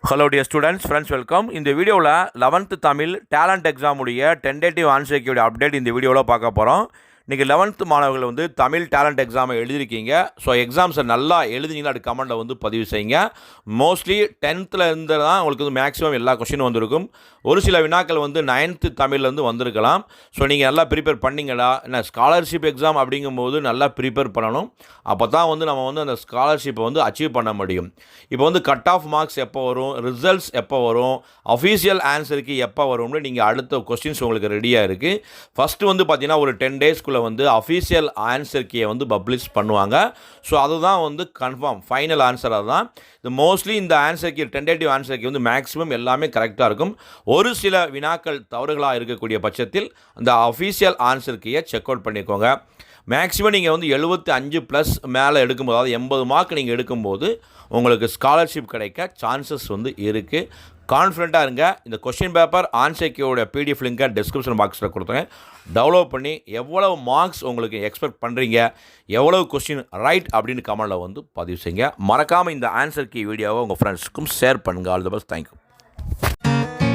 Hello dear students, friends, welcome. இந்த வீடியோவில் 11th Tamil talent exam உடைய டென்டேட்டிவ் ஆன்சர் கீயோட அப்டேட் இந்த வீடியோவில் பார்க்க போகிறோம். இன்றைக்கி 11th மாணவர்கள் வந்து தமிழ் டேலண்ட் எக்ஸாமை எழுதியிருக்கீங்க. ஸோ எக்ஸாம்ஸை நல்லா எழுதினீங்கன்னா அது கமெண்டில் வந்து பதிவு செய்யுங்க. மோஸ்ட்லி 10th இருந்து தான் உங்களுக்கு வந்து மேக்ஸிமம் எல்லா கொஷினும் வந்திருக்கும். ஒரு சில வினாக்கள் வந்து 9th தமிழ்லேருந்து வந்திருக்கலாம். ஸோ நீங்கள் நல்லா ப்ரிப்பேர் பண்ணிங்களா? என்ன ஸ்காலர்ஷிப் எக்ஸாம் அப்படிங்கும்போது நல்லா ப்ரிப்பேர் பண்ணணும். அப்போ தான் வந்து நம்ம வந்து அந்த ஸ்காலர்ஷிப்பை வந்து அச்சீவ் பண்ண முடியும். இப்போ வந்து கட் ஆஃப் மார்க்ஸ் எப்போ வரும், ரிசல்ட்ஸ் எப்போ வரும், அஃபீஷியல் ஆன்சருக்கு எப்போ வரும்னு நீங்கள் அடுத்த கொஸ்டின்ஸ் உங்களுக்கு ரெடியாக இருக்குது. ஃபஸ்ட்டு வந்து பார்த்தீங்கன்னா ஒரு 10 டேஸ்க்குள்ளே வந்து அஃபீஷியல் ஆன்சர் கீயை வந்து பப்ளிஷ் பண்ணுவாங்க. ஸோ அதுதான் வந்து கன்ஃபார்ம் ஃபைனல் ஆன்சர். அதுதான் இது. மோஸ்ட்லி இந்த answer key tentative answer key வந்து மேக்ஸிமம் எல்லாமே கரெக்டாக இருக்கும். ஒரு சில வினாக்கள் தவறுகளாக இருக்கக்கூடிய பட்சத்தில் அந்த அஃபீஷியல் ஆன்சர் கீயை செக் அவுட் பண்ணிக்கோங்க. மேக்ஸிமம் நீங்கள் வந்து 75+ மேலே எடுக்கும்போது, அதாவது 80 மார்க் நீங்கள் எடுக்கும்போது உங்களுக்கு ஸ்காலர்ஷிப் கிடைக்க சான்சஸ் வந்து இருக்குது. கான்ஃபிடண்ட்டாக இருங்க. இந்த கொஷின் பேப்பர் ஆன்சர் கீயோட பிடிஎஃப் லிங்கை டிஸ்கிரிப்ஷன் பாக்ஸில் கொடுத்துருங்க. டவுன்லோட் பண்ணி எவ்வளவு மார்க்ஸ் உங்களுக்கு எக்ஸ்பெக்ட் பண்ணுறீங்க, எவ்வளவு கொஸ்டின் ரைட் அப்படின்னு கமெண்டில் வந்து பதிவு செய்யுங்க. மறக்காமல் இந்த ஆன்சர் கீ வீடியோவை உங்கள் ஃப்ரெண்ட்ஸுக்கும் ஷேர் பண்ணுங்கள். All the best. தேங்க்யூ.